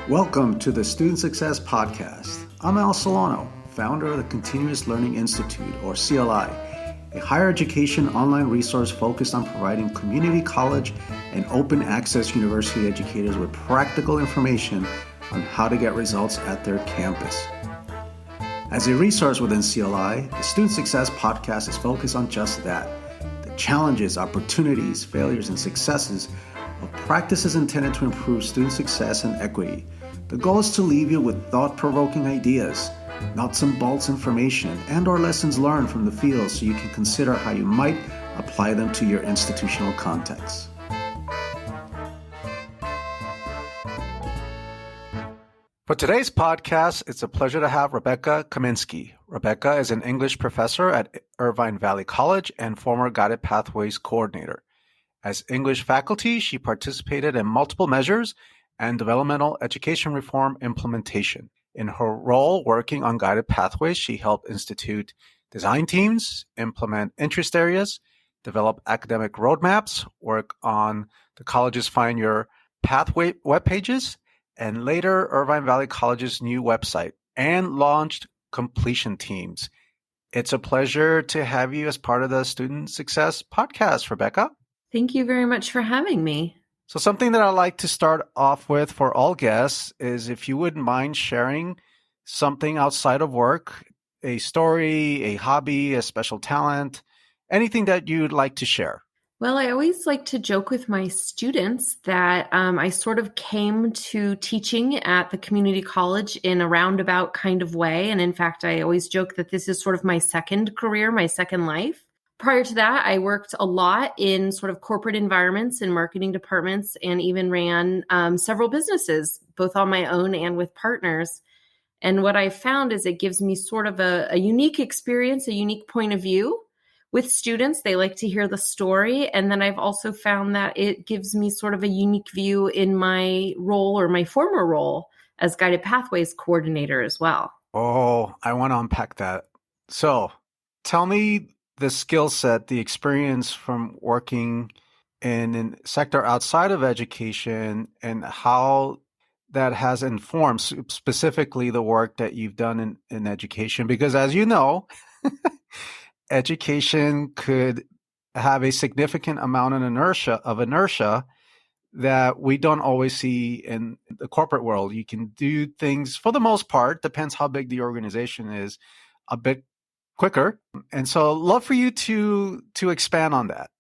Welcome to the Student Success Podcast. I'm Al Solano, founder of the Continuous Learning Institute, or CLI, a higher education online resource focused on providing community college and open access university educators with practical information on how to get results at their campus. As a resource within CLI, the Student Success Podcast is focused on just that, the challenges, opportunities, failures, and successes of practices intended to improve student success and equity. The goal is to leave you with thought-provoking ideas, nuts and bolts information, and or lessons learned from the field so you can consider how you might apply them to your institutional context. For today's podcast, it's a pleasure to have Rebecca Kaminsky. Rebecca is an English professor at Irvine Valley College and former Guided Pathways coordinator. As English faculty, she participated in multiple measures and developmental education reform implementation. In her role working on Guided Pathways, she helped institute design teams, implement interest areas, develop academic roadmaps, work on the college's Find Your Pathway web pages, and later Irvine Valley College's new website, and launched completion teams. It's a pleasure to have you as part of the Student Success Podcast, Rebecca. Thank you very much for having me. So something that I like to start off with for all guests is if you wouldn't mind sharing something outside of work, a story, a hobby, a special talent, anything that you'd like to share. Well, I always like to joke with my students that I sort of came to teaching at the community college in a roundabout kind of way. And in fact, I always joke that this is sort of my second career, my second life. Prior to that, I worked a lot in sort of corporate environments and marketing departments and even ran several businesses, both on my own and with partners. And what I found is it gives me sort of a unique experience, a unique point of view with students. They like to hear the story. And then I've also found that it gives me sort of a unique view in my role or my former role as Guided Pathways coordinator as well. Oh, I want to unpack that. So tell me the skill set, the experience from working in a sector outside of education and how that has informed specifically the work that you've done in education. Because as you know, education could have a significant amount of inertia that we don't always see in the corporate world. You can do things, for the most part, depends how big the organization is, a bit quicker. And so I'd love for you to expand on that.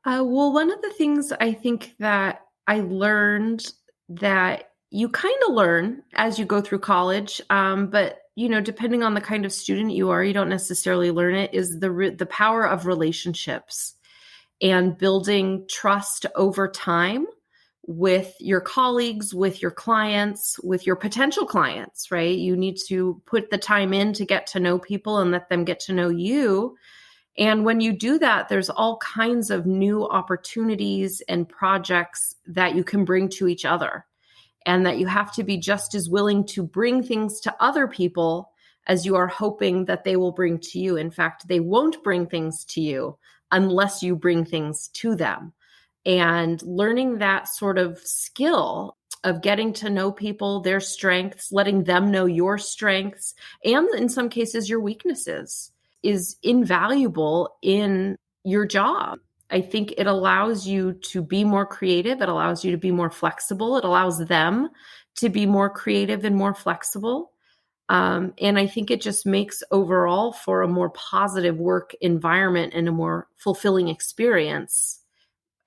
Well, one of the things I think that I learned that you kind of learn as you go through college, but depending on the kind of student you are, you don't necessarily learn it, is the power of relationships and building trust over time with your colleagues, with your clients, with your potential clients, right? You need to put the time in to get to know people and let them get to know you. And when you do that, there's all kinds of new opportunities and projects that you can bring to each other, and that you have to be just as willing to bring things to other people as you are hoping that they will bring to you. In fact, they won't bring things to you unless you bring things to them. And learning that sort of skill of getting to know people, their strengths, letting them know your strengths, and in some cases your weaknesses, is invaluable in your job. I think it allows you to be more creative. It allows you to be more flexible. It allows them to be more creative and more flexible. And I think it just makes overall for a more positive work environment and a more fulfilling experience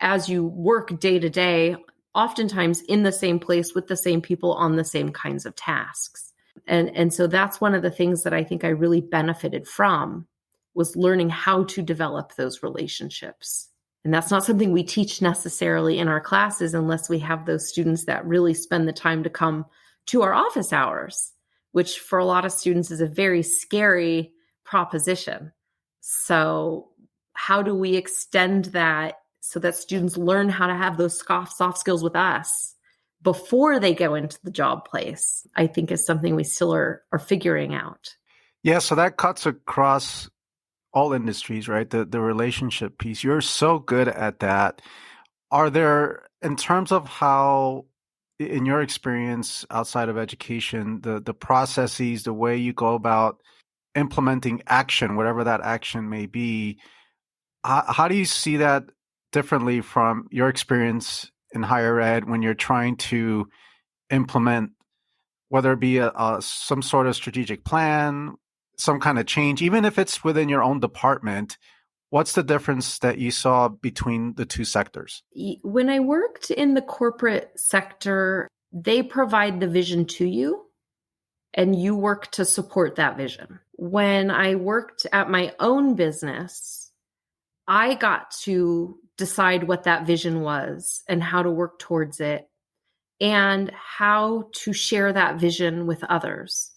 as you work day to day, oftentimes in the same place with the same people on the same kinds of tasks. And so that's one of the things that I think I really benefited from, was learning how to develop those relationships. And that's not something we teach necessarily in our classes unless we have those students that really spend the time to come to our office hours, which for a lot of students is a very scary proposition. So how do we extend that so that students learn how to have those soft skills with us before they go into the job place, I think is something we still are figuring out. Yeah, so that cuts across all industries, right? The relationship piece. You're so good at that. Are there, in terms of how in your experience outside of education, the processes, the way you go about implementing action, whatever that action may be, how do you see that differently from your experience in higher ed when you're trying to implement, whether it be some sort of strategic plan, some kind of change, even if it's within your own department? What's the difference that you saw between the two sectors? When I worked in the corporate sector, they provide the vision to you and you work to support that vision. When I worked at my own business, I got to decide what that vision was and how to work towards it and how to share that vision with others.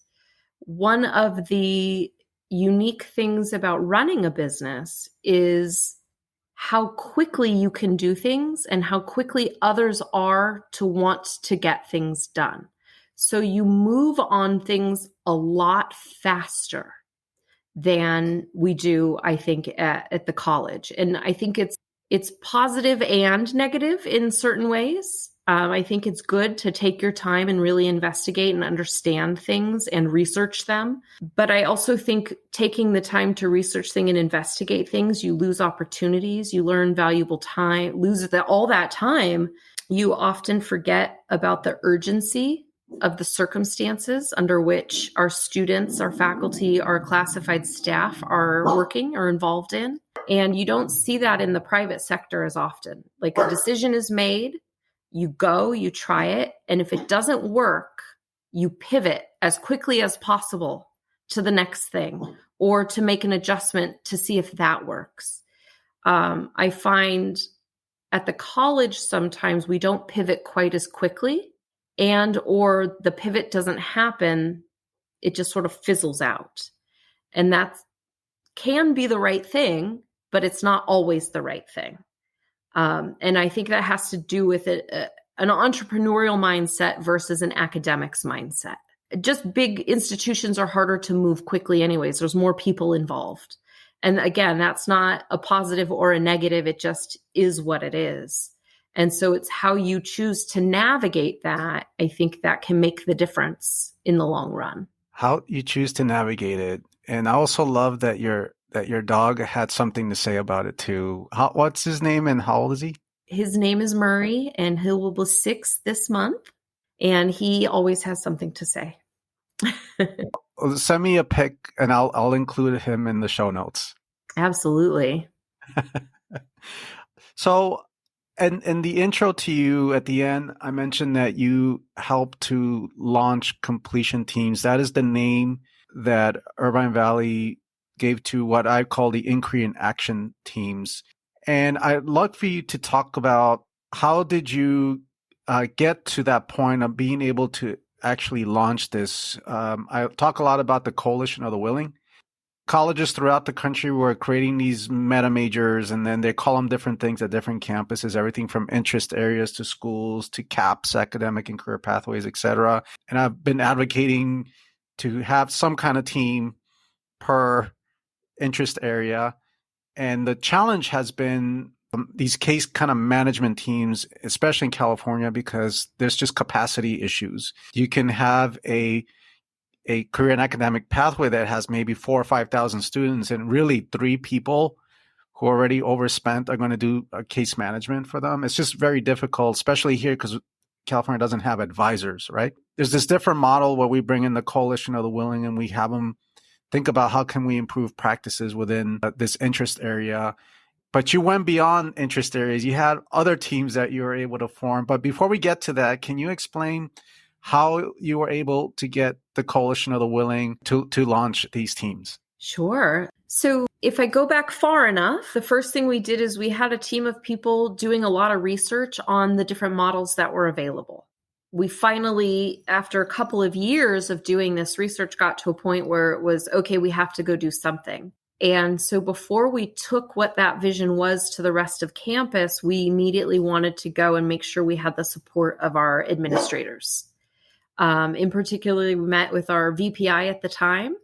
One of the unique things about running a business is how quickly you can do things and how quickly others are to want to get things done. So you move on things a lot faster than we do, I think, at the college. And I think it's positive and negative in certain ways. I think it's good to take your time and really investigate and understand things and research them. But I also think taking the time to research things and investigate things, you lose opportunities, you learn valuable time, all that time. You often forget about the urgency of the circumstances under which our students, our faculty, our classified staff are working or involved in. And you don't see that in the private sector as often. Like a decision is made, you go, you try it, and if it doesn't work, you pivot as quickly as possible to the next thing or to make an adjustment to see if that works. I find at the college sometimes we don't pivot quite as quickly, and or the pivot doesn't happen, it just sort of fizzles out. And that can be the right thing, but it's not always the right thing. And I think that has to do with an entrepreneurial mindset versus an academics mindset. Just big institutions are harder to move quickly anyways. There's more people involved. And again, that's not a positive or a negative. It just is what it is. And so it's how you choose to navigate that. I think that can make the difference in the long run. How you choose to navigate it. And I also love that your dog had something to say about it too. What's his name and how old is he? His name is Murray, and he will be 6 this month. And he always has something to say. Send me a pic and I'll include him in the show notes. Absolutely. So, and in the intro to you at the end, I mentioned that you helped to launch completion teams. That is the name that Irvine Valley gave to what I call the inquiry and action teams. And I'd love for you to talk about how did you get to that point of being able to actually launch this. I talk a lot about the Coalition of the Willing. Colleges throughout the country were creating these meta majors, and then they call them different things at different campuses, everything from interest areas to schools to CAPS, academic and career pathways, etc. And I've been advocating to have some kind of team per interest area. And the challenge has been these case kind of management teams, especially in California, because there's just capacity issues. You can have a career and academic pathway that has maybe 4,000 or 5,000 students, and really 3 people who already overspent are going to do a case management for them. It's just very difficult, especially here because California doesn't have advisors, right? There's this different model where we bring in the Coalition of the Willing and we have them think about how can we improve practices within this interest area. But you went beyond interest areas. You had other teams that you were able to form. But before we get to that, can you explain how you were able to get the Coalition of the Willing to launch these teams? Sure. So if I go back far enough, the first thing we did is we had a team of people doing a lot of research on the different models that were available. We finally, after a couple of years of doing this research, got to a point where it was, okay, we have to go do something. And so before we took what that vision was to the rest of campus, we immediately wanted to go and make sure we had the support of our administrators. In particular, we met with our VPI at the time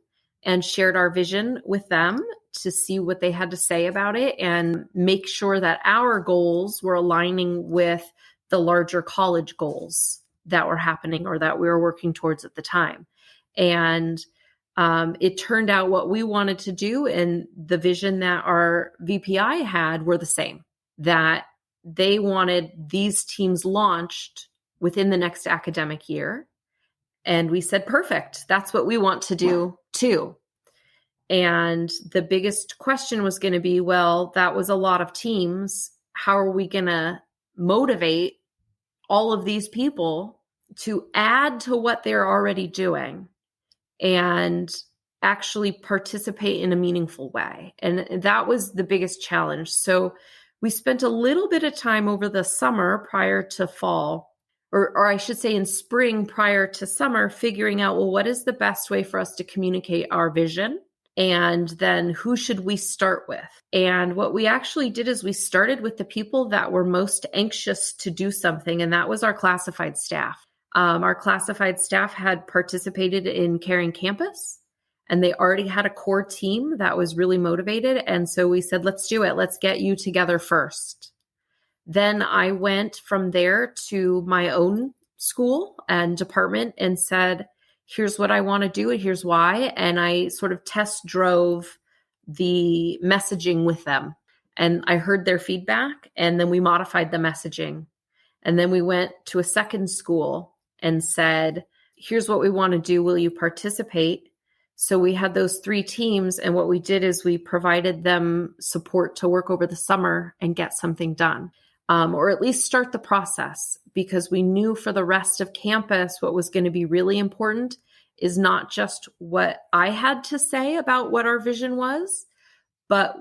and shared our vision with them to see what they had to say about it and make sure that our goals were aligning with the larger college goals that were happening or that we were working towards at the time. And it turned out what we wanted to do and the vision that our VPI had were the same, that they wanted these teams launched within the next academic year. And we said, perfect, that's what we want to do too. And the biggest question was going to be, well, that was a lot of teams. How are we going to motivate all of these people to add to what they're already doing and actually participate in a meaningful way? And that was the biggest challenge. So we spent a little bit of time over the summer prior to fall, or I should say in spring prior to summer, figuring out, well, what is the best way for us to communicate our vision? And then who should we start with? And what we actually did is we started with the people that were most anxious to do something, and that was our classified staff. Our classified staff had participated in Caring Campus, and they already had a core team that was really motivated. And so we said, let's do it. Let's get you together first. Then I went from there to my own school and department and said, here's what I want to do and here's why. And I sort of test drove the messaging with them. And I heard their feedback, and then we modified the messaging. And then we went to a second school and said, here's what we want to do. Will you participate? So we had those 3 teams. And what we did is we provided them support to work over the summer and get something done. Or at least start the process, because we knew for the rest of campus, what was going to be really important is not just what I had to say about what our vision was, but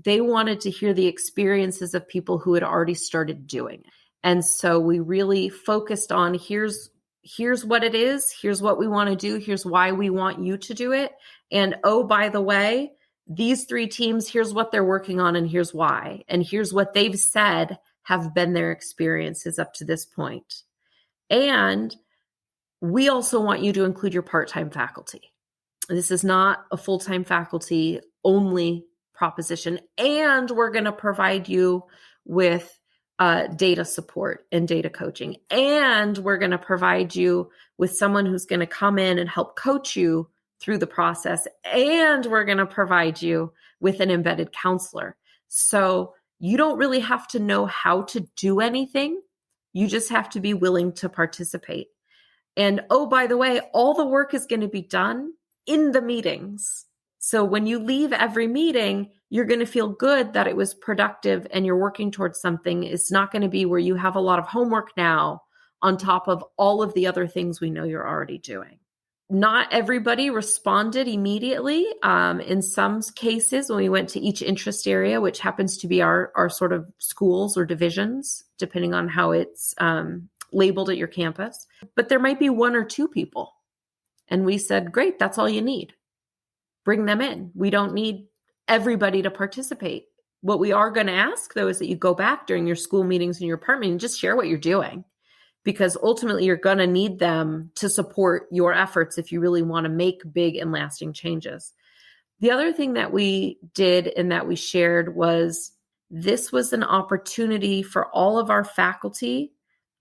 they wanted to hear the experiences of people who had already started doing it. And so we really focused on here's what it is, here's what we want to do, here's why we want you to do it. And oh, by the way, these 3 teams, here's what they're working on and here's why. And here's what they've said have been their experiences up to this point. And we also want you to include your part-time faculty. This is not a full-time faculty only proposition. And we're going to provide you with data support and data coaching. And we're going to provide you with someone who's going to come in and help coach you through the process. And we're going to provide you with an embedded counselor. So you don't really have to know how to do anything. You just have to be willing to participate. And oh, by the way, all the work is going to be done in the meetings. So when you leave every meeting, you're going to feel good that it was productive and you're working towards something. It's not going to be where you have a lot of homework now on top of all of the other things we know you're already doing. Not everybody responded immediately. In some cases, when we went to each interest area, which happens to be our sort of schools or divisions, depending on how it's labeled at your campus, but there might be 1 or 2 people. And we said, great, that's all you need. Bring them in. We don't need everybody to participate. What we are going to ask, though, is that you go back during your school meetings in your apartment and just share what you're doing. Because ultimately you're going to need them to support your efforts if you really want to make big and lasting changes. The other thing that we did and that we shared was this was an opportunity for all of our faculty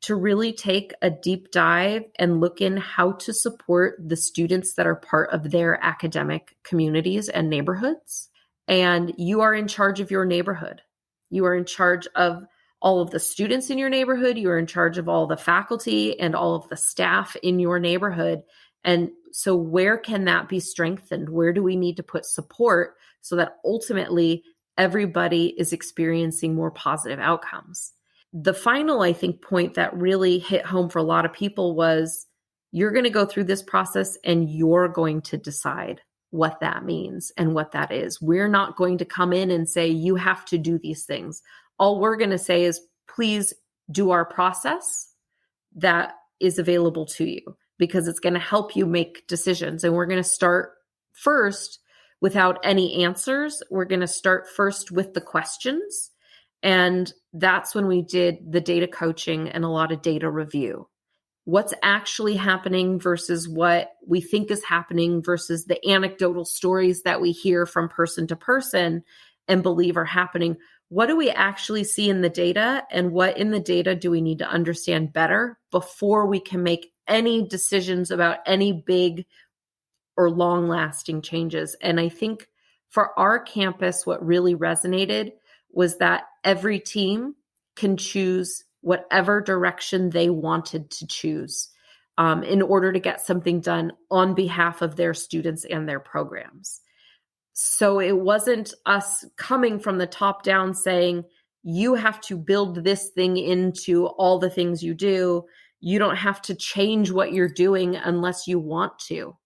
to really take a deep dive and look in how to support the students that are part of their academic communities and neighborhoods. And you are in charge of your neighborhood. You are in charge of all of the students in your neighborhood. You are in charge of all the faculty and all of the staff in your neighborhood. And so where can that be strengthened? Where do we need to put support so that ultimately everybody is experiencing more positive outcomes? The final, I think, point that really hit home for a lot of people was you're going to go through this process and you're going to decide what that means and what that is. We're not going to come in and say, you have to do these things. All we're going to say is, please do our process that is available to you, because it's going to help you make decisions. And we're going to start first without any answers. We're going to start first with the questions. And that's when we did the data coaching and a lot of data review. What's actually happening versus what we think is happening versus the anecdotal stories that we hear from person to person and believe are happening. what do we actually see in the data, and what in the data do we need to understand better before we can make any decisions about any big or long-lasting changes. And I think for our campus, what really resonated was that every team can choose whatever direction they wanted to choose in order to get something done on behalf of their students and their programs. So it wasn't us coming from the top down saying, you have to build this thing into all the things you do. You don't have to change what you're doing unless you want to.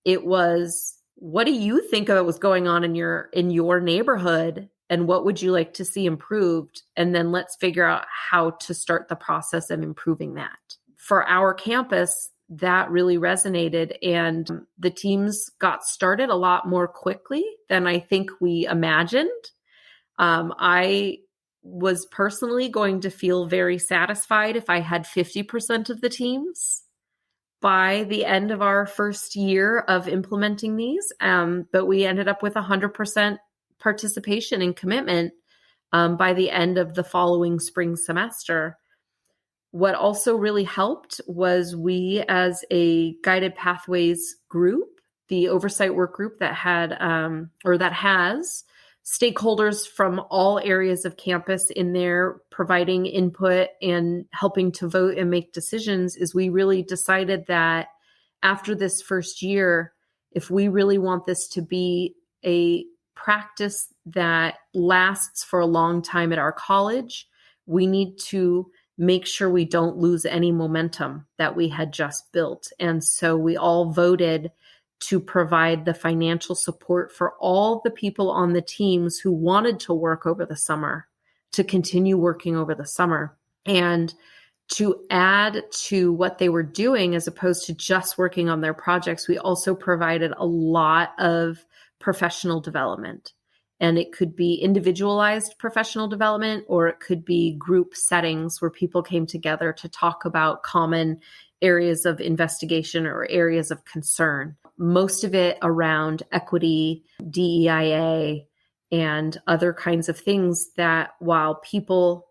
It was, what do you think of what's going on in your neighborhood, and what would you like to see improved? And then let's figure out how to start the process of improving that. For our campus, that really resonated, and the teams got started a lot more quickly than I think we imagined. I was personally going to feel very satisfied if I had 50% of the teams by the end of our first year of implementing these. But we ended up with 100% participation and commitment by the end of the following spring semester. What also really helped was we, as a Guided Pathways group, the oversight work group that had that has stakeholders from all areas of campus in there providing input and helping to vote and make decisions, is we really decided that after this first year, if we really want this to be a practice that lasts for a long time at our college, we need to make sure we don't lose any momentum that we had just built. And so we all voted to provide the financial support for all the people on the teams who wanted to work over the summer, to continue working over the summer, and to add to what they were doing as opposed to just working on their projects. We also provided a lot of professional development. And it could be individualized professional development, or it could be group settings where people came together to talk about common areas of investigation or areas of concern. Most of it around equity, DEIA, and other kinds of things that, while people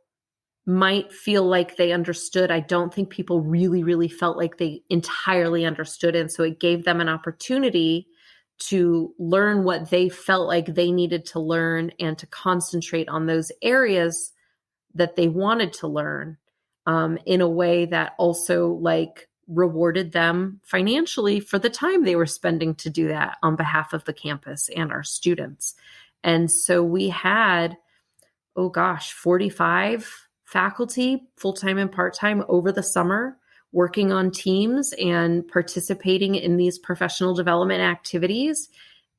might feel like they understood, I don't think people really, really felt like they entirely understood. And so it gave them an opportunity to learn what they felt like they needed to learn and to concentrate on those areas that they wanted to learn in a way that also rewarded them financially for the time they were spending to do that on behalf of the campus and our students. And so we had, 45 faculty, full-time and part-time, over the summer, working on teams and participating in these professional development activities.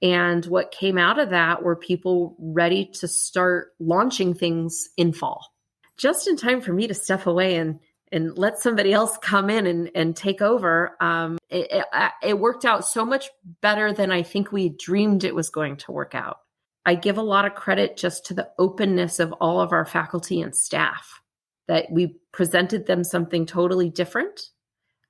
And what came out of that were people ready to start launching things in fall. Just in time for me to step away and let somebody else come in and take over. It worked out so much better than I think we dreamed it was going to work out. I give a lot of credit just to the openness of all of our faculty and staff, that we presented them something totally different.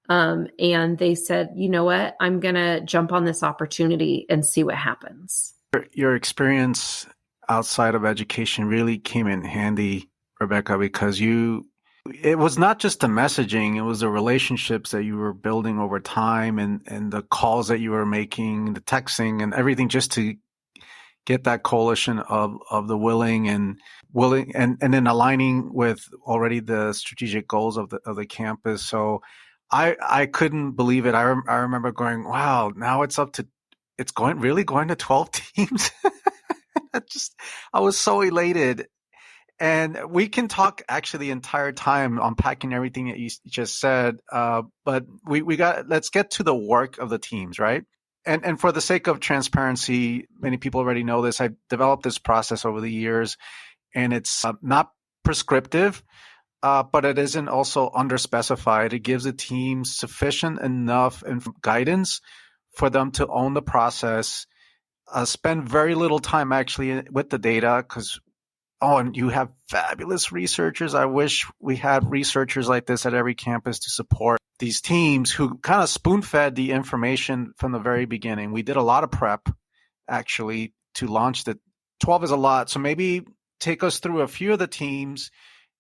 And they said, you know what, I'm going to jump on this opportunity and see what happens. Your experience outside of education really came in handy, Rebecca, because it was not just the messaging, it was the relationships that you were building over time, and the calls that you were making, the texting and everything, just to get that coalition of the willing and then aligning with already the strategic goals of the campus. So I couldn't believe it. I remember going, wow, now it's going to 12 teams. I was so elated. And we can talk actually the entire time unpacking everything that you just said. But let's get to the work of the teams, right? And for the sake of transparency, many people already know this. I've developed this process over the years, and it's not prescriptive, but it isn't also underspecified. It gives the team sufficient enough guidance for them to own the process, spend very little time actually with the data, because and you have fabulous researchers. I wish we had researchers like this at every campus to support these teams who kind of spoon-fed the information from the very beginning. We did a lot of prep, actually, to launch the 12 is a lot. So maybe take us through a few of the teams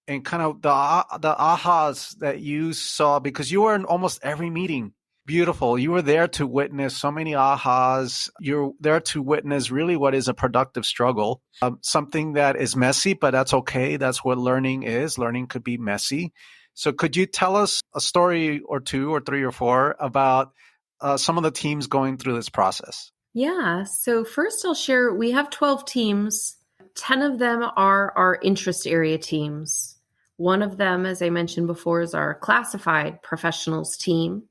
and kind of the ahas that you saw, because you were in almost every meeting. Beautiful. You were there to witness so many ahas. You're there to witness really what is a productive struggle, something that is messy, but that's okay. That's what learning is. Learning could be messy. So could you tell us a story or two or three or four about some of the teams going through this process? Yeah. So first I'll share, we have 12 teams. 10 of them are our interest area teams. One of them, as I mentioned before, is our classified professionals team.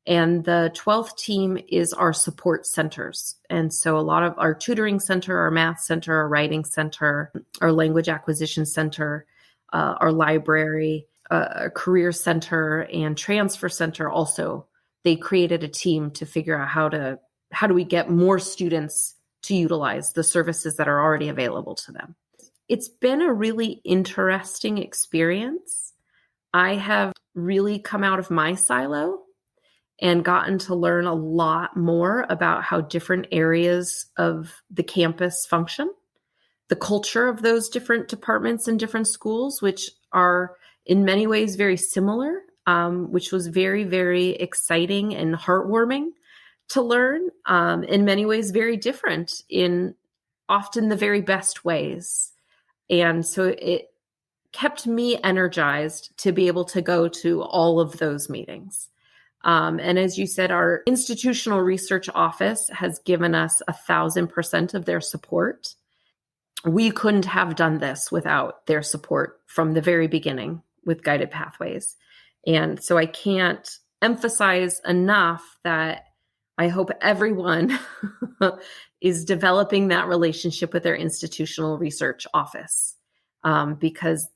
And the 12th team is our support centers. And so a lot of our tutoring center, our math center, our writing center, our language acquisition center, our library, career center, and transfer center also, they created a team to figure out how do we get more students to utilize the services that are already available to them. It's been a really interesting experience. I have really come out of my silo and gotten to learn a lot more about how different areas of the campus function, the culture of those different departments and different schools, which are in many ways very similar, which was very, very exciting and heartwarming to learn, in many ways very different in often the very best ways. And so it kept me energized to be able to go to all of those meetings. And as you said, our institutional research office has given us 1,000% of their support. We couldn't have done this without their support from the very beginning with Guided Pathways. And so I can't emphasize enough that I hope everyone is developing that relationship with their institutional research office, because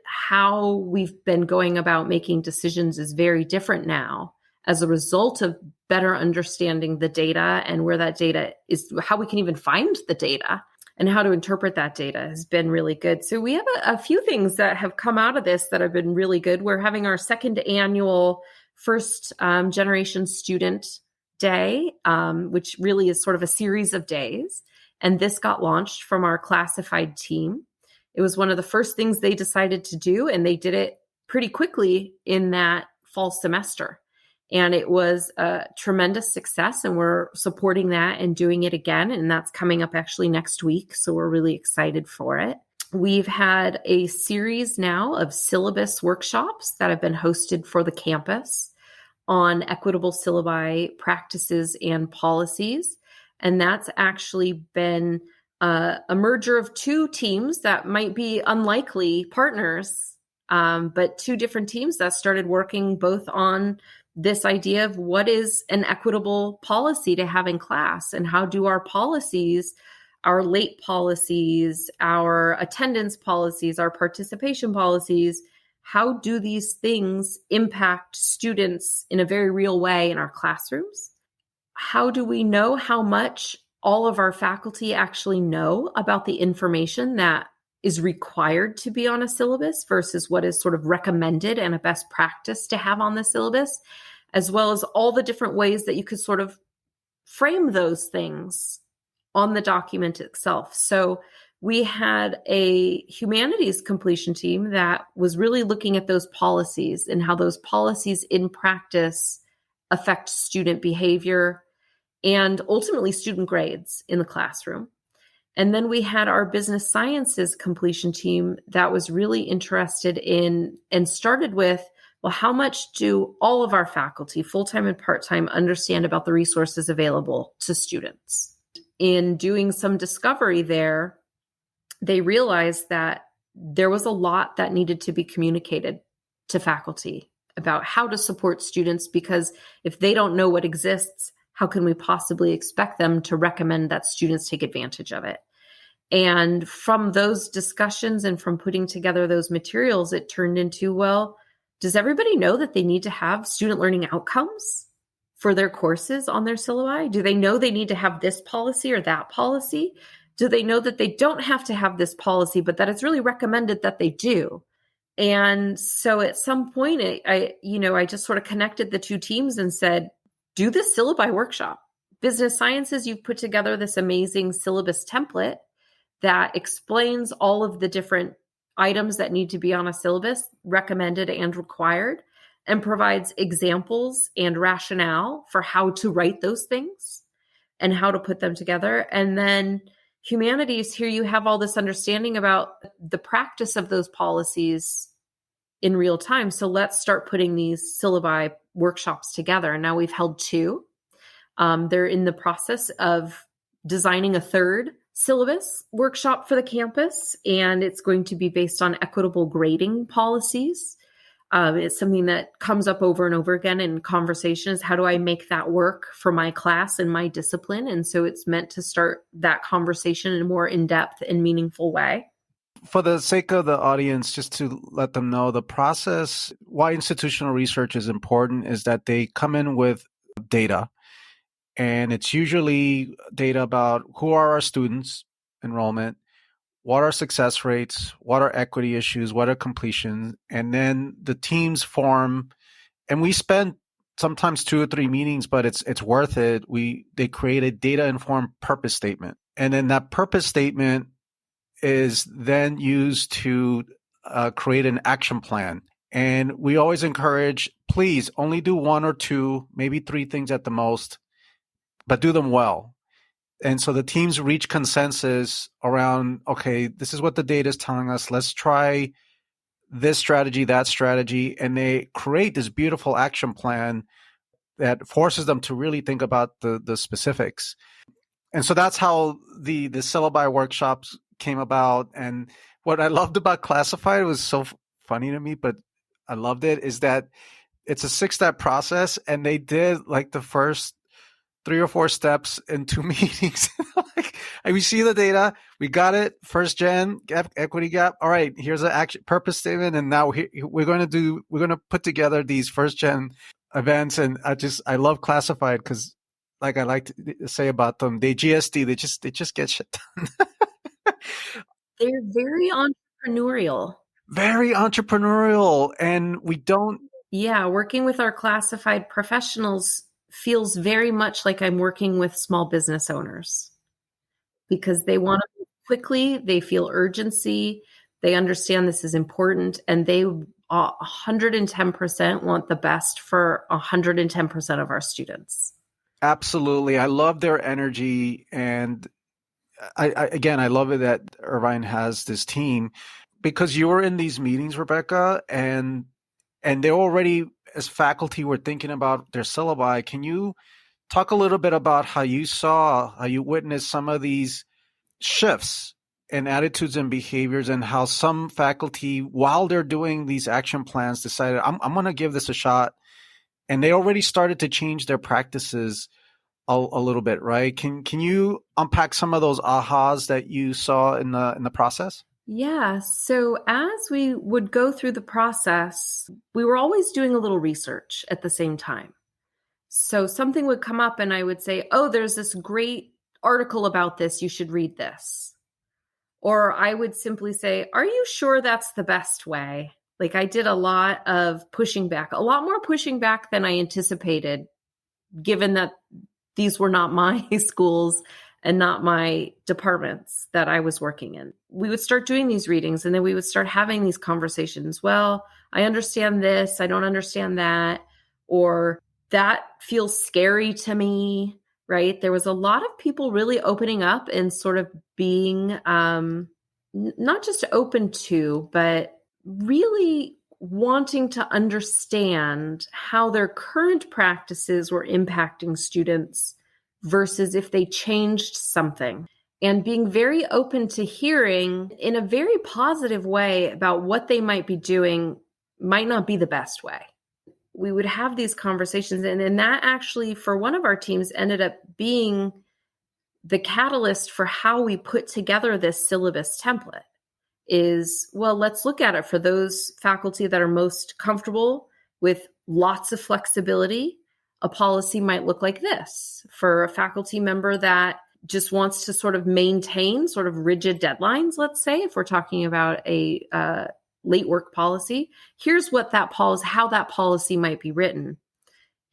how we've been going about making decisions is very different now as a result of better understanding the data and where that data is, how we can even find the data and how to interpret that data has been really good. So we have a few things that have come out of this that have been really good. We're having our second annual first generation student day, which really is sort of a series of days. And this got launched from our classified team. It was one of the first things they decided to do, and they did it pretty quickly in that fall semester. And it was a tremendous success, and we're supporting that and doing it again. And that's coming up actually next week. So we're really excited for it. We've had a series now of syllabus workshops that have been hosted for the campus on equitable syllabi practices and policies. And that's actually been a merger of two teams that might be unlikely partners, but two different teams that started working both on this idea of what is an equitable policy to have in class, and how do our policies, our late policies, our attendance policies, our participation policies, how do these things impact students in a very real way in our classrooms? How do we know how much all of our faculty actually know about the information that is required to be on a syllabus versus what is sort of recommended and a best practice to have on the syllabus, as well as all the different ways that you could sort of frame those things on the document itself. So we had a humanities completion team that was really looking at those policies and how those policies in practice affect student behavior and ultimately student grades in the classroom. And then we had our business sciences completion team that was really interested in and started with, well, how much do all of our faculty, full-time and part-time, understand about the resources available to students? In doing some discovery there, they realized that there was a lot that needed to be communicated to faculty about how to support students, because if they don't know what exists, how can we possibly expect them to recommend that students take advantage of it? And from those discussions and from putting together those materials, it turned into, well, does everybody know that they need to have student learning outcomes for their courses on their syllabi? Do they know they need to have this policy or that policy? Do they know that they don't have to have this policy, but that it's really recommended that they do? And so at some point, I just sort of connected the two teams and said, do this syllabi workshop. Business sciences, you've put together this amazing syllabus template that explains all of the different items that need to be on a syllabus, recommended and required, and provides examples and rationale for how to write those things and how to put them together. And then humanities, here you have all this understanding about the practice of those policies in real time. So let's start putting these syllabi workshops together. And now we've held 2. They're in the process of designing a 3rd syllabus workshop for the campus, and it's going to be based on equitable grading policies. It's something that comes up over and over again in conversations. How do I make that work for my class and my discipline? And so it's meant to start that conversation in a more in-depth and meaningful way. For the sake of the audience, just to let them know the process, why institutional research is important is that they come in with data. And it's usually data about who are our students, enrollment, what are success rates, what are equity issues, what are completions, and then the teams form. And we spend sometimes 2 or 3 meetings, but it's worth it. They create a data-informed purpose statement, and then that purpose statement is then used to create an action plan. And we always encourage, please only do 1 or 2, maybe 3 things at the most, but do them well. And so the teams reach consensus around, okay, this is what the data is telling us. Let's try this strategy, that strategy. And they create this beautiful action plan that forces them to really think about the specifics. And so that's how the syllabi workshops came about. And what I loved about Classified was so funny to me, but I loved it, is that it's a 6-step process. And they did like the first 3 or 4 steps in 2 meetings. Like, we see the data, we got it, first gen equity gap. All right, here's an action purpose statement, and now we're going to put together these first gen events. And I love Classified because, like I like to say about them, they GSD, they just get shit done. They're very entrepreneurial. Very entrepreneurial, and we don't. Yeah, working with our classified professionals feels very much like I'm working with small business owners because they want to move quickly, they feel urgency, they understand this is important, and they 110% want the best for 110% of our students. Absolutely. I love their energy. And I love it that Irvine has this team, because you were in these meetings, Rebecca, and they already, as faculty, were thinking about their syllabi. Can you talk a little bit about how you witnessed some of these shifts in attitudes and behaviors, and how some faculty, while they're doing these action plans, decided, I'm going to give this a shot, and they already started to change their practices a little bit, right? Can you unpack some of those ahas that you saw in the process? Yeah. So as we would go through the process, we were always doing a little research at the same time. So something would come up and I would say, oh, there's this great article about this. You should read this. Or I would simply say, are you sure that's the best way? Like, I did a lot of pushing back, a lot more pushing back than I anticipated, given that these were not my schools and not my departments that I was working in. We would start doing these readings, and then we would start having these conversations. Well, I understand this, I don't understand that, or that feels scary to me, right? There was a lot of people really opening up and sort of being not just open to, but really wanting to understand how their current practices were impacting students versus if they changed something, and being very open to hearing in a very positive way about what they might be doing might not be the best way. We would have these conversations, and that actually, for one of our teams, ended up being the catalyst for how we put together this syllabus template. Is, well, let's look at it for those faculty that are most comfortable with lots of flexibility. A policy might look like this. For a faculty member that just wants to sort of maintain sort of rigid deadlines, let's say, if we're talking about a late work policy, here's what that policy, how that policy might be written.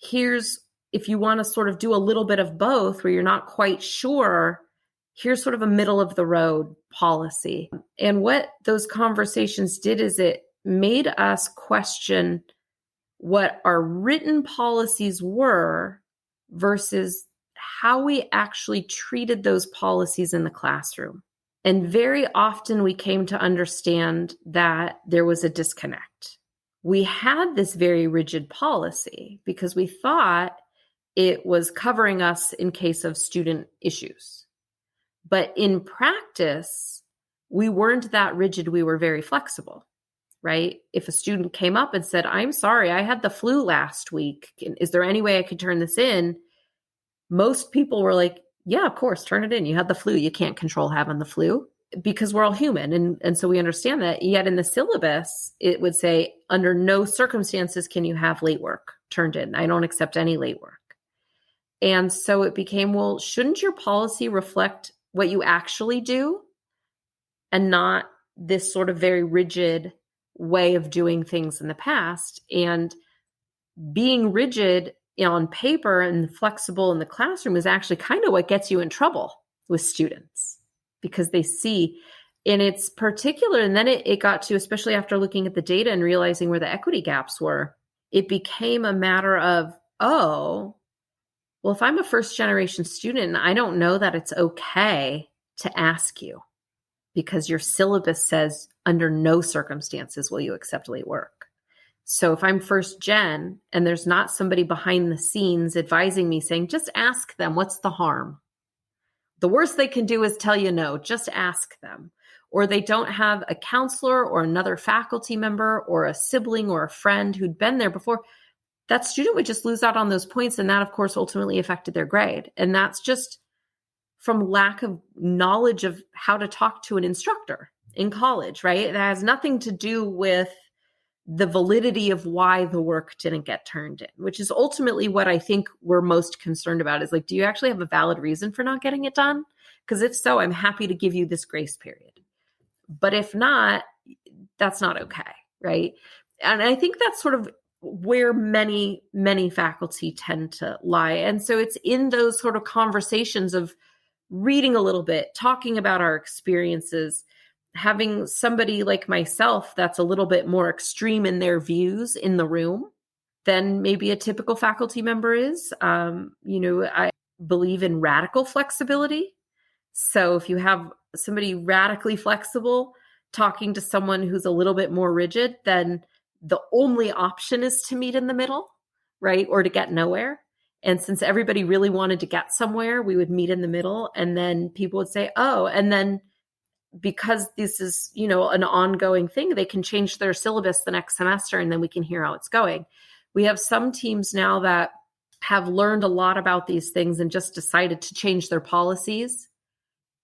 Here's, if you want to sort of do a little bit of both where you're not quite sure, here's sort of a middle of the road policy. And what those conversations did is it made us question what our written policies were versus how we actually treated those policies in the classroom. And very often we came to understand that there was a disconnect. We had this very rigid policy because we thought it was covering us in case of student issues. But in practice, we weren't that rigid. We were very flexible, right? If a student came up and said, I'm sorry, I had the flu last week. Is there any way I could turn this in? Most people were like, yeah, of course, turn it in. You had the flu. You can't control having the flu because we're all human. And so we understand that. Yet in the syllabus, it would say, under no circumstances can you have late work turned in. I don't accept any late work. And so it became, well, shouldn't your policy reflect what you actually do and not this sort of very rigid way of doing things in the past? And being rigid on paper and flexible in the classroom is actually kind of what gets you in trouble with students because they see, and it's particular. And then it got to, especially after looking at the data and realizing where the equity gaps were, it became a matter of, oh, well, if I'm a first generation student, I don't know that it's okay to ask you because your syllabus says under no circumstances will you accept late work. So if I'm first gen and there's not somebody behind the scenes advising me saying, just ask them, what's the harm? The worst they can do is tell you no, just ask them. Or they don't have a counselor or another faculty member or a sibling or a friend who'd been there before. That student would just lose out on those points. And that, of course, ultimately affected their grade. And that's just from lack of knowledge of how to talk to an instructor in college, right? It has nothing to do with the validity of why the work didn't get turned in, which is ultimately what I think we're most concerned about is like, do you actually have a valid reason for not getting it done? Because if so, I'm happy to give you this grace period. But if not, that's not okay, right? And I think that's sort of where many, many faculty tend to lie. And so it's in those sort of conversations of reading a little bit, talking about our experiences, having somebody like myself that's a little bit more extreme in their views in the room than maybe a typical faculty member is. I believe in radical flexibility. So if you have somebody radically flexible talking to someone who's a little bit more rigid, then the only option is to meet in the middle, right? Or to get nowhere. And since everybody really wanted to get somewhere, we would meet in the middle. And then people would say, oh, and then because this is, an ongoing thing, they can change their syllabus the next semester and then we can hear how it's going. We have some teams now that have learned a lot about these things and just decided to change their policies.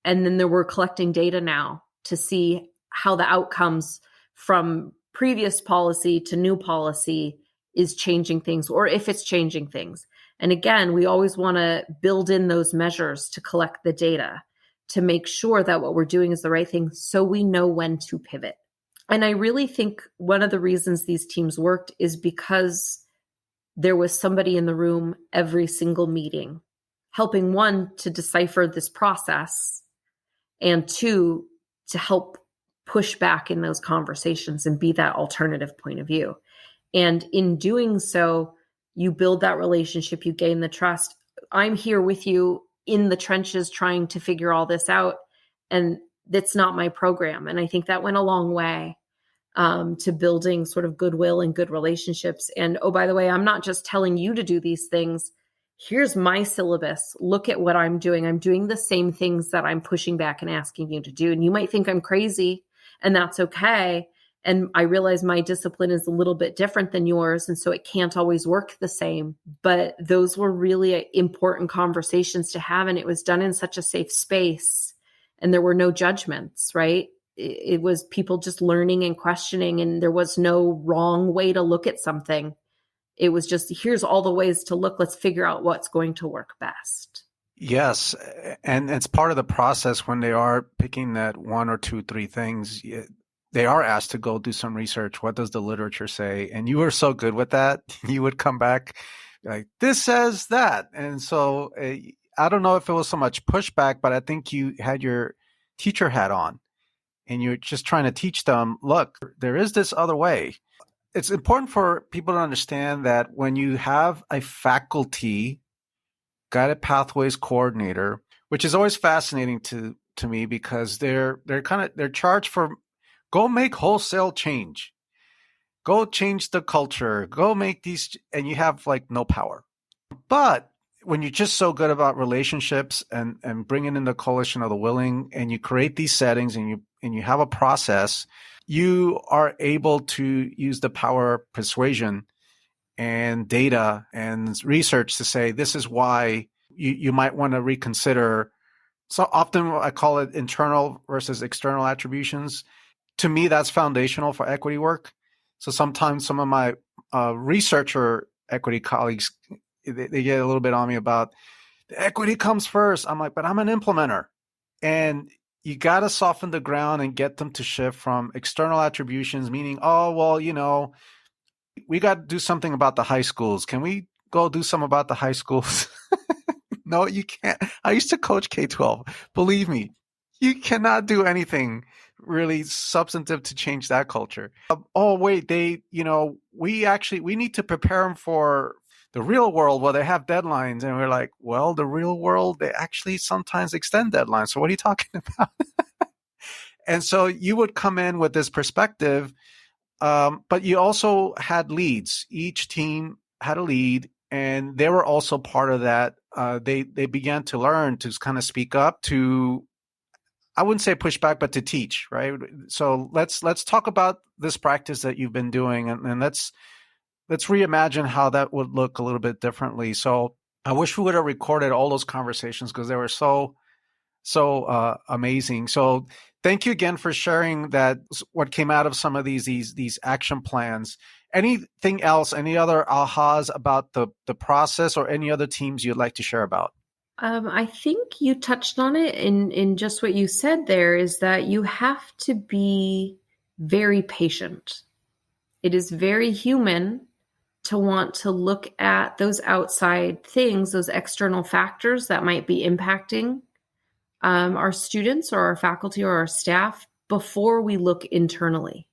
And then we're collecting data now to see how the outcomes from previous policy to new policy is changing things or if it's changing things. And again, we always want to build in those measures to collect the data to make sure that what we're doing is the right thing so we know when to pivot. And I really think one of the reasons these teams worked is because there was somebody in the room every single meeting, helping one, to decipher this process, and two, to help push back in those conversations and be that alternative point of view. And in doing so, you build that relationship, you gain the trust. I'm here with you in the trenches trying to figure all this out. And that's not my program. And I think that went a long way to building sort of goodwill and good relationships. And oh, by the way, I'm not just telling you to do these things. Here's my syllabus. Look at what I'm doing. I'm doing the same things that I'm pushing back and asking you to do. And you might think I'm crazy, and that's okay. And I realize my discipline is a little bit different than yours. And so it can't always work the same. But those were really important conversations to have. And it was done in such a safe space. And there were no judgments, right? It was people just learning and questioning. And there was no wrong way to look at something. It was just, here's all the ways to look. Let's figure out what's going to work best. Yes. And it's part of the process when they are picking that one or two, three things. They are asked to go do some research. What does the literature say? And you were so good with that. You would come back like, this says that. And so I don't know if it was so much pushback, but I think you had your teacher hat on and you're just trying to teach them, look, there is this other way. It's important for people to understand that when you have a faculty guided pathways coordinator, which is always fascinating to me because they're charged for go make wholesale change, go change the culture, go make these, and you have like no power. But when you're just so good about relationships and bringing in the coalition of the willing, and you create these settings and you have a process, you are able to use the power of persuasion and data and research to say this is why you might want to reconsider. So often I call it internal versus external attributions. To me, that's foundational for equity work. So sometimes some of my researcher equity colleagues, they get a little bit on me about the equity comes first. I'm like, but I'm an implementer. And you got to soften the ground and get them to shift from external attributions, meaning, oh, well, we got to do something about the high schools. Can we go do something about the high schools? No, you can't. I used to coach K-12. Believe me, you cannot do anything really substantive to change that culture. Oh, wait, we need to prepare them for the real world where they have deadlines. And we're like, well, the real world, they actually sometimes extend deadlines. So what are you talking about? And so you would come in with this perspective, but you also had leads. Each team had a lead, and they were also part of that. They began to learn to kind of speak up, to, I wouldn't say push back, but to teach, right? So let's talk about this practice that you've been doing, and let's reimagine how that would look a little bit differently. So I wish we would have recorded all those conversations because they were so amazing. So thank you again for sharing that, what came out of some of these action plans. Anything else, any other ahas about the process or any other teams you'd like to share about? I think you touched on it in just what you said there, is that you have to be very patient. It is very human to want to look at those outside things, those external factors that might be impacting our students or our faculty or our staff before we look internally.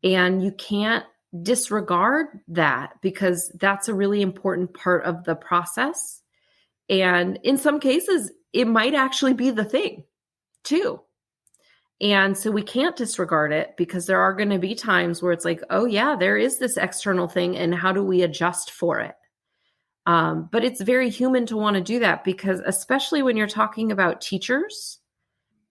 And you can't disregard that because that's a really important part of the process. And in some cases, it might actually be the thing too. And so we can't disregard it because there are going to be times where it's like, oh yeah, there is this external thing, and how do we adjust for it? But it's very human to want to do that because especially when you're talking about teachers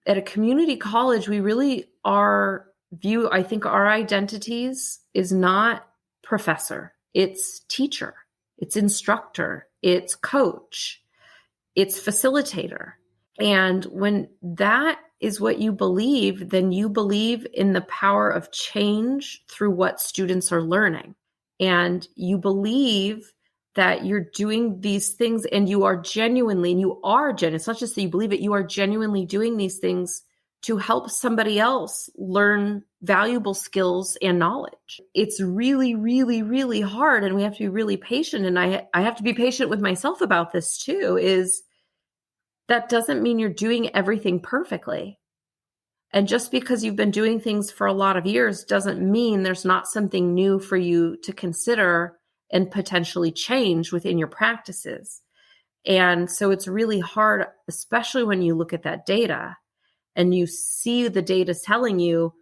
at a community college, we really I think our identities is not professor, it's teacher, it's instructor, it's coach, it's facilitator. And when that is what you believe, then you believe in the power of change through what students are learning. And you believe that you're doing these things and you are genuinely, it's not just that you believe it, you are genuinely doing these things to help somebody else learn valuable skills and knowledge. It's really, really, really hard, and we have to be really patient. And I have to be patient with myself about this too, is that doesn't mean you're doing everything perfectly. And just because you've been doing things for a lot of years doesn't mean there's not something new for you to consider and potentially change within your practices. And so it's really hard, especially when you look at that data and you see the data telling you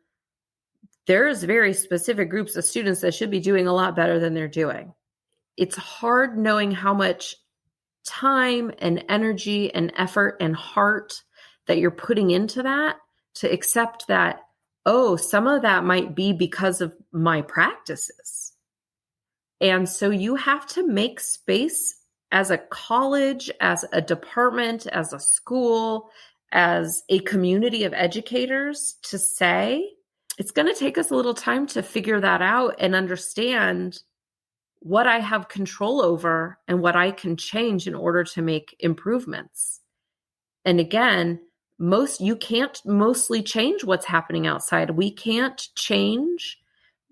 there's very specific groups of students that should be doing a lot better than they're doing. It's hard knowing how much time and energy and effort and heart that you're putting into that, to accept that, oh, some of that might be because of my practices. And so you have to make space as a college, as a department, as a school, as a community of educators to say, it's going to take us a little time to figure that out and understand what I have control over and what I can change in order to make improvements. And again, you can't mostly change what's happening outside. We can't change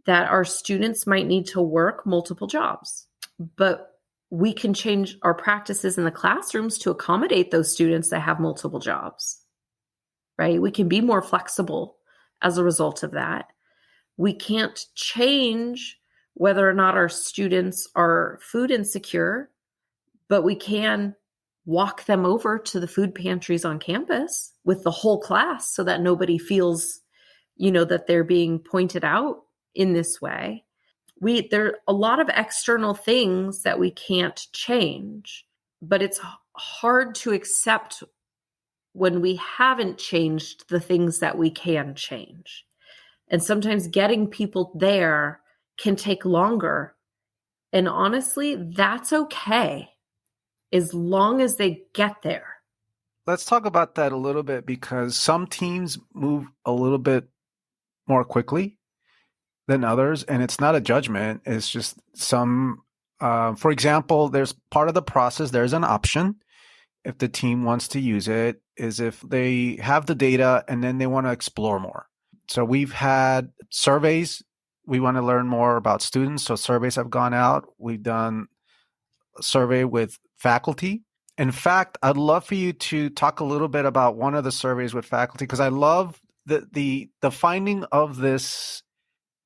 that our students might need to work multiple jobs, but we can change our practices in the classrooms to accommodate those students that have multiple jobs, right? We can be more flexible as a result of that. We can't change whether or not our students are food insecure, but we can walk them over to the food pantries on campus with the whole class so that nobody feels, that they're being pointed out in this way. There are a lot of external things that we can't change, but it's hard to accept when we haven't changed the things that we can change. And sometimes getting people there can take longer. And honestly, that's okay as long as they get there. Let's talk about that a little bit, because some teams move a little bit more quickly than others, and it's not a judgment. It's just some, for example, there's part of the process, there's an option if the team wants to use it, is if they have the data and then they want to explore more. So we've had surveys. We want to learn more about students. So surveys have gone out. We've done a survey with faculty. In fact, I'd love for you to talk a little bit about one of the surveys with faculty, because I love the finding of this.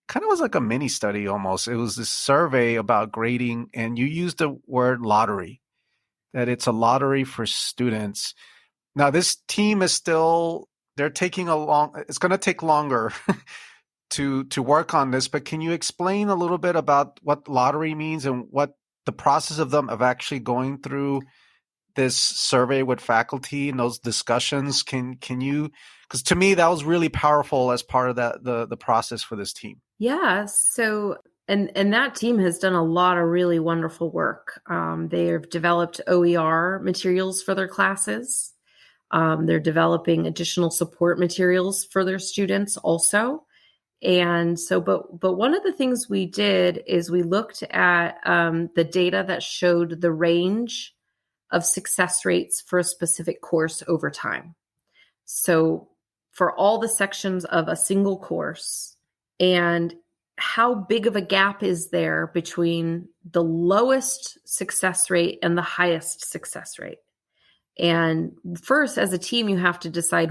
Kind of was like a mini study almost. It was this survey about grading, and you used the word lottery, that it's a lottery for students. Now, this team is still, they're taking it's going to take longer to work on this, but can you explain a little bit about what lottery means and what the process of them of actually going through this survey with faculty and those discussions? Can you, because to me that was really powerful as part of the process for this team. Yeah. So, and that team has done a lot of really wonderful work. They have developed OER materials for their classes. They're developing additional support materials for their students also. And so, but one of the things we did is we looked at the data that showed the range of success rates for a specific course over time. So for all the sections of a single course, and how big of a gap is there between the lowest success rate and the highest success rate? And first, as a team, you have to decide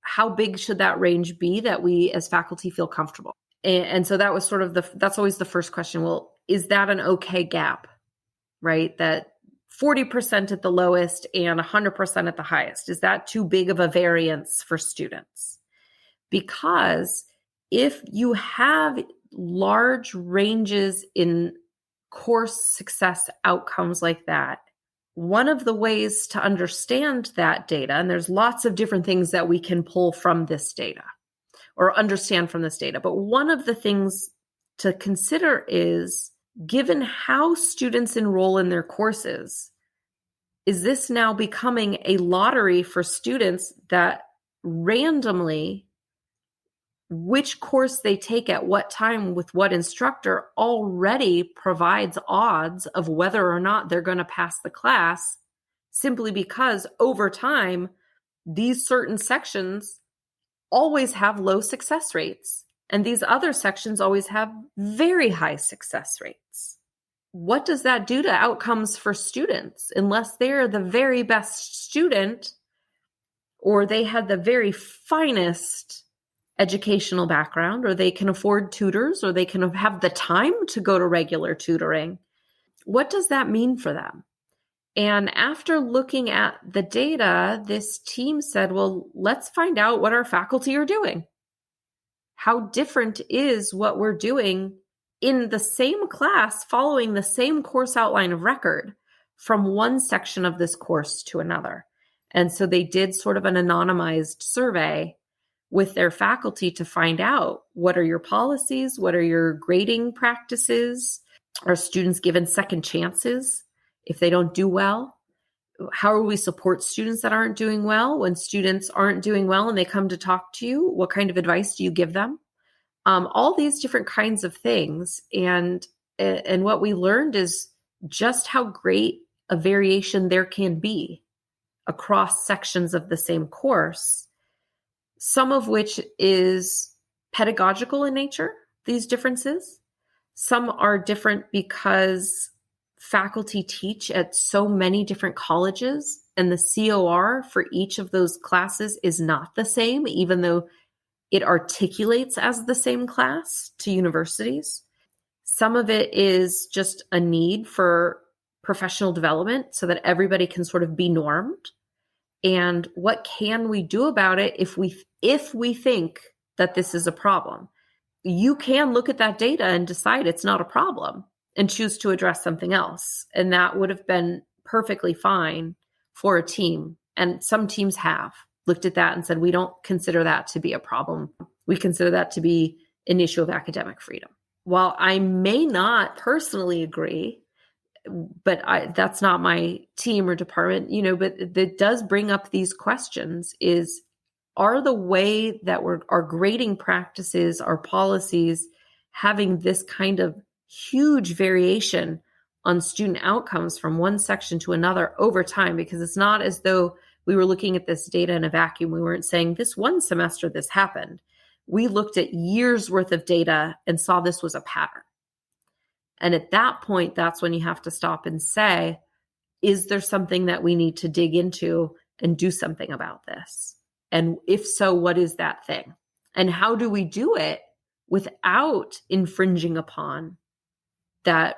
how big should that range be that we as faculty feel comfortable. And so that was sort of that's always the first question. Well, is that an okay gap, right? That 40% at the lowest and 100% at the highest. Is that too big of a variance for students? Because if you have large ranges in course success outcomes like that, one of the ways to understand that data, and there's lots of different things that we can pull from this data or understand from this data, but one of the things to consider is, given how students enroll in their courses, is this now becoming a lottery for students that randomly which course they take at what time with what instructor already provides odds of whether or not they're going to pass the class, simply because over time, these certain sections always have low success rates, and these other sections always have very high success rates. What does that do to outcomes for students? Unless they're the very best student or they had the very finest educational background, or they can afford tutors, or they can have the time to go to regular tutoring, what does that mean for them? And after looking at the data, this team said, well, let's find out what our faculty are doing. How different is what we're doing in the same class, following the same course outline of record, from one section of this course to another? And so they did sort of an anonymized survey with their faculty to find out, what are your policies? What are your grading practices? Are students given second chances if they don't do well? How do we support students that aren't doing well? When students aren't doing well and they come to talk to you, what kind of advice do you give them? All these different kinds of things. And what we learned is just how great a variation there can be across sections of the same course, some of which is pedagogical in nature, these differences. Some are different because faculty teach at so many different colleges, and the COR for each of those classes is not the same, even though it articulates as the same class to universities. Some of it is just a need for professional development so that everybody can sort of be normed. And what can we do about it if we think that this is a problem? You can look at that data and decide it's not a problem and choose to address something else. And that would have been perfectly fine for a team. And some teams have looked at that and said, we don't consider that to be a problem. We consider that to be an issue of academic freedom. While I may not personally agree, but that's not my team or department, but it does bring up these questions are the way that our grading practices, our policies, having this kind of huge variation on student outcomes from one section to another over time? Because it's not as though we were looking at this data in a vacuum. We weren't saying this one semester this happened. We looked at years worth of data and saw this was a pattern. And at that point, that's when you have to stop and say, is there something that we need to dig into and do something about this? And if so, what is that thing? And how do we do it without infringing upon that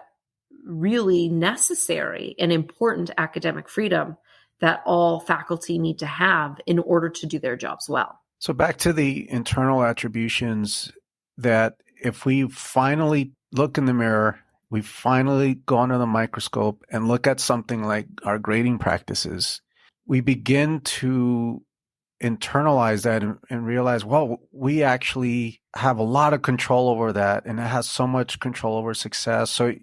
really necessary and important academic freedom that all faculty need to have in order to do their jobs well? So back to the internal attributions, that if we finally look in the mirror, we finally go under the microscope and look at something like our grading practices, we begin to internalize that and realize, well, we actually have a lot of control over that, and it has so much control over success. So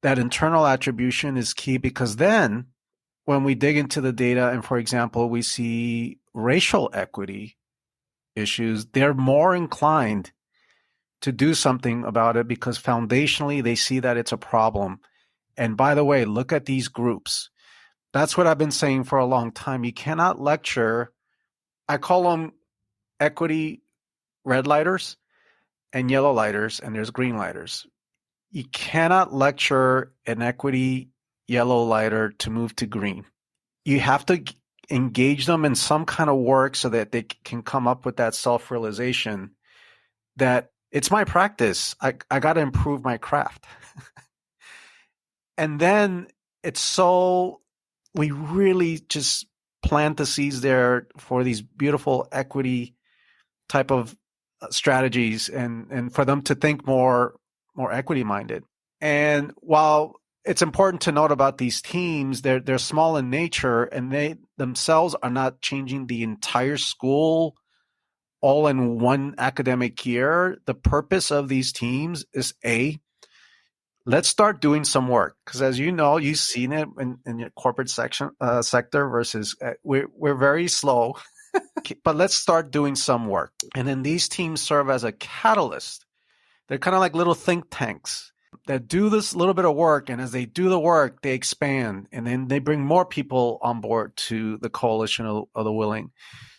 that internal attribution is key, because then when we dig into the data and, for example, we see racial equity issues, they're more inclined to do something about it because foundationally they see that it's a problem. And by the way, look at these groups. That's what I've been saying for a long time. You cannot lecture, I call them equity red lighters and yellow lighters, and there's green lighters. You cannot lecture an equity yellow lighter to move to green. You have to engage them in some kind of work so that they can come up with that self-realization that it's my practice. I got to improve my craft. And then we really just plant the seeds there for these beautiful equity type of strategies and for them to think more equity minded. And while it's important to note about these teams, they're small in nature, and they themselves are not changing the entire school all in one academic year. The purpose of these teams is let's start doing some work, because as you know, you've seen it in your corporate sector versus we're very slow, but let's start doing some work. And then these teams serve as a catalyst. They're kind of like little think tanks that do this little bit of work, and as they do the work, they expand, and then they bring more people on board to the coalition of the willing.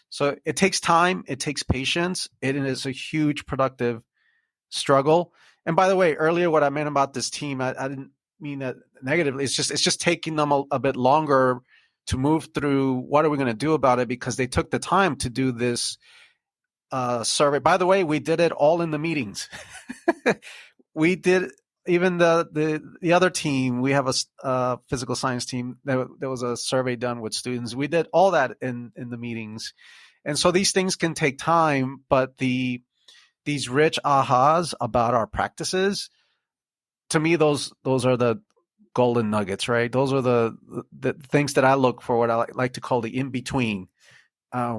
So it takes time, it takes patience, it is a huge productive struggle. And by the way, earlier what I meant about this team, I didn't mean that negatively. It's just taking them a bit longer to move through what are we going to do about it, because they took the time to do this survey. By the way, we did it all in the meetings. We did, even the other team, we have a physical science team. There was a survey done with students. We did all that in the meetings. And so these things can take time, but these rich ahas about our practices, to me, those are the golden nuggets, right? Those are the things that I look for, what I like to call the in-between.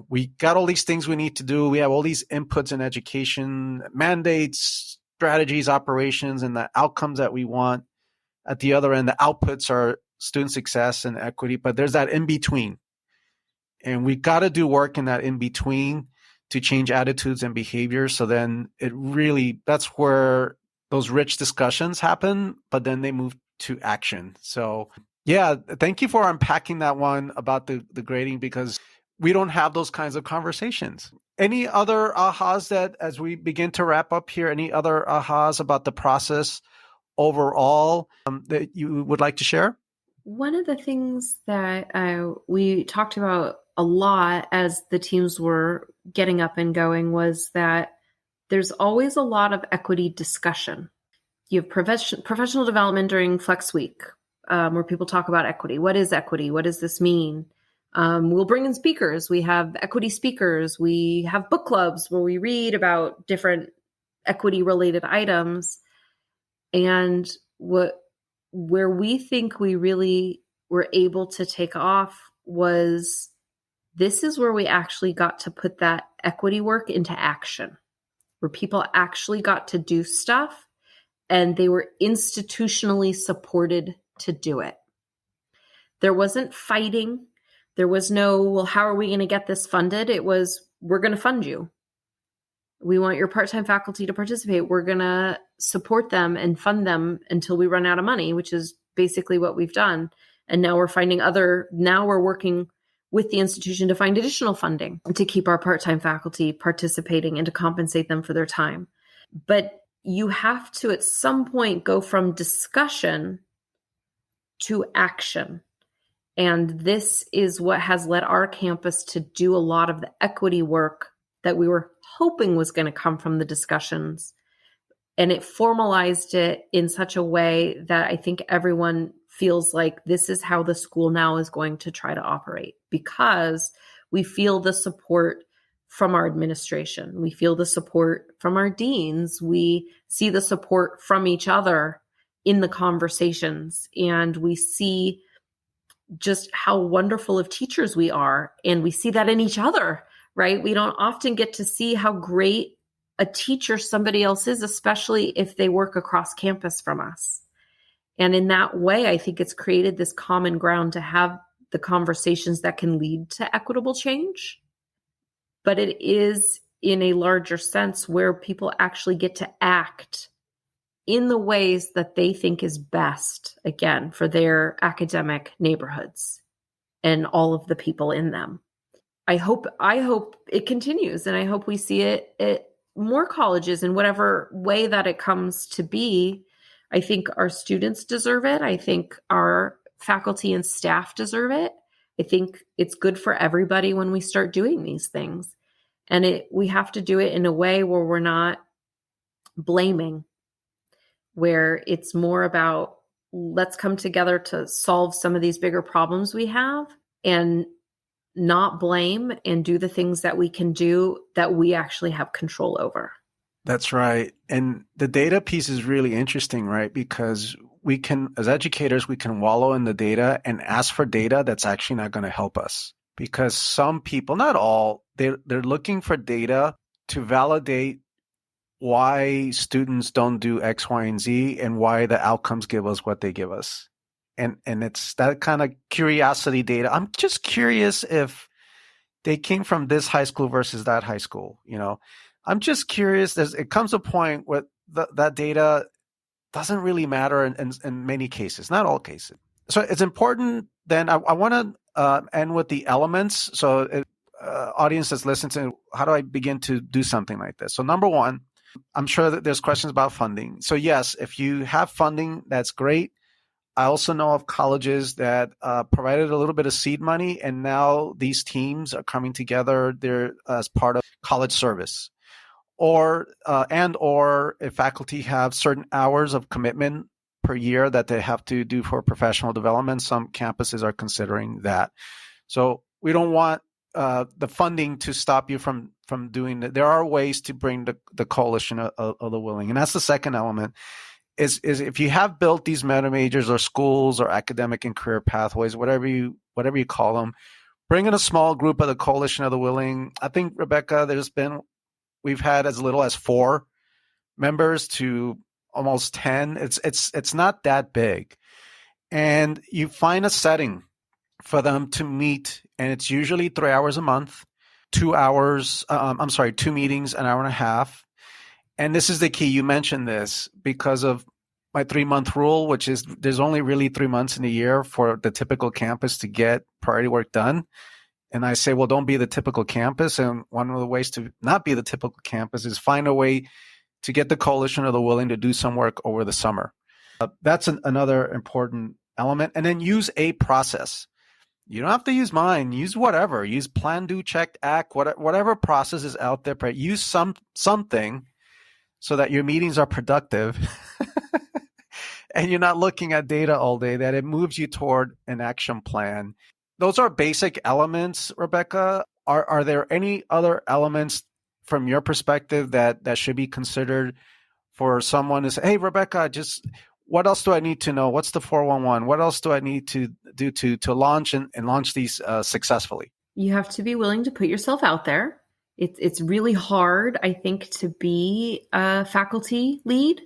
We got all these things we need to do. We have all these inputs in education, mandates, strategies, operations, and the outcomes that we want. At the other end, the outputs are student success and equity, but there's that in-between. And we got to do work in that in-between to change attitudes and behaviors. So then that's where those rich discussions happen, but then they move to action. So yeah, thank you for unpacking that one about the grading, because we don't have those kinds of conversations. Any other ahas that, as we begin to wrap up here, any other ahas about the process overall that you would like to share? One of the things that we talked about a lot as the teams were getting up and going was that there's always a lot of equity discussion. You have professional development during Flex Week, where people talk about equity. What is equity? What does this mean? We'll bring in speakers. We have equity speakers. We have book clubs where we read about different equity-related items. And where we think we really were able to take off was this is where we actually got to put that equity work into action, where people actually got to do stuff and they were institutionally supported to do it. There wasn't fighting. There was no, well, how are we going to get this funded? It was, we're going to fund you. We want your part-time faculty to participate. We're going to support them and fund them until we run out of money, which is basically what we've done. And now we're working with the institution to find additional funding to keep our part-time faculty participating and to compensate them for their time. But you have to, at some point, go from discussion to action. And this is what has led our campus to do a lot of the equity work that we were hoping was going to come from the discussions. And it formalized it in such a way that I think everyone feels like this is how the school now is going to try to operate, because we feel the support from our administration. We feel the support from our deans. We see the support from each other in the conversations, and we see just how wonderful of teachers we are. And we see that in each other, right? We don't often get to see how great a teacher somebody else is, especially if they work across campus from us. And in that way, I think it's created this common ground to have the conversations that can lead to equitable change. But it is in a larger sense where people actually get to act in the ways that they think is best, again, for their academic neighborhoods and all of the people in them. I hope it continues, and I hope we see it at more colleges in whatever way that it comes to be. I think our students deserve it. I think our faculty and staff deserve it. I think it's good for everybody when we start doing these things. And we have to do it in a way where we're not blaming, where it's more about let's come together to solve some of these bigger problems we have and not blame, and do the things that we can do that we actually have control over. That's right. And the data piece is really interesting, right? Because we can, as educators, we can wallow in the data and ask for data that's actually not going to help us. Because some people, not all, they're looking for data to validate why students don't do X, Y, and Z, and why the outcomes give us what they give us. And it's that kind of curiosity data. I'm just curious if they came from this high school versus that high school. I'm just curious. It comes a point where that data doesn't really matter in many cases, not all cases. So it's important. Then I want to end with the elements. So audience that's listening to, how do I begin to do something like this? So number one, I'm sure that there's questions about funding. So yes, if you have funding, that's great. I also know of colleges that provided a little bit of seed money, and now these teams are coming together. They're as part of college service, or if faculty have certain hours of commitment per year that they have to do for professional development. Some campuses are considering that. So we don't want the funding to stop you from doing that. There are ways to bring the coalition of the willing, and that's the second element. Is if you have built these meta majors or schools or academic and career pathways, whatever you call them, bring in a small group of the coalition of the willing. I think, Rebecca, we've had as little as 4 members to almost 10. It's not that big, and you find a setting for them to meet, and it's usually 3 hours a month, 2 hours. 2 meetings, an hour and a half. And this is the key. You mentioned this because of my 3-month rule, which is there's only really 3 months in a year for the typical campus to get priority work done. And I say, well, don't be the typical campus. And one of the ways to not be the typical campus is find a way to get the coalition of the willing to do some work over the summer. That's another important element. And then use a process. You don't have to use mine. Use whatever. Use plan, do, check, act, whatever process is out there. Use something so that your meetings are productive and you're not looking at data all day, that it moves you toward an action plan. Those are basic elements, Rebecca. Are there any other elements from your perspective that should be considered for someone to say, hey, Rebecca, just what else do I need to know? What's the 411? What else do I need to do to launch and launch these successfully? You have to be willing to put yourself out there. It's really hard, I think, to be a faculty lead.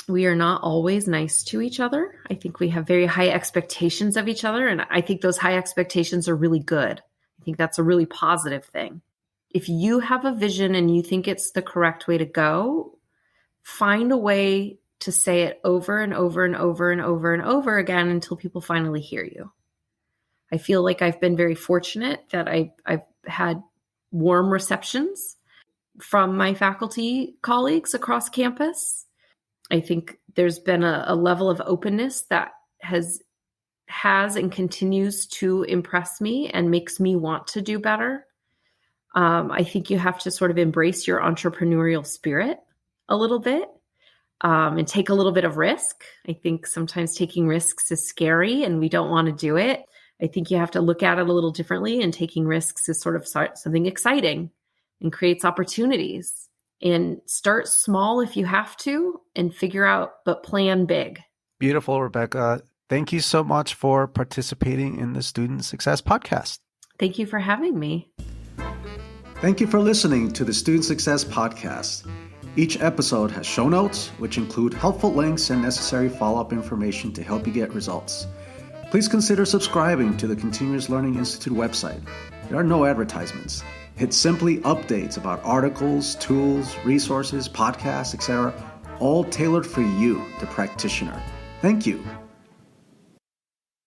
We are not always nice to each other. I think we have very high expectations of each other. And I think those high expectations are really good. I think that's a really positive thing. If you have a vision and you think it's the correct way to go, find a way to say it over and over and over and over and over again until people finally hear you. I feel like I've been very fortunate that I've had warm receptions from my faculty colleagues across campus. I think there's been a level of openness that has and continues to impress me and makes me want to do better. I think you have to sort of embrace your entrepreneurial spirit a little bit. And take a little bit of risk. I think sometimes taking risks is scary and we don't want to do it. I think you have to look at it a little differently, and taking risks is sort of something exciting and creates opportunities. And start small if you have to and figure out, but plan big. Beautiful, Rebecca. Thank you so much for participating in the Student Success Podcast. Thank you for having me. Thank you for listening to the Student Success Podcast. Each episode has show notes, which include helpful links and necessary follow-up information to help you get results. Please consider subscribing to the Continuous Learning Institute website. There are no advertisements. It's simply updates about articles, tools, resources, podcasts, etc., all tailored for you, the practitioner. Thank you.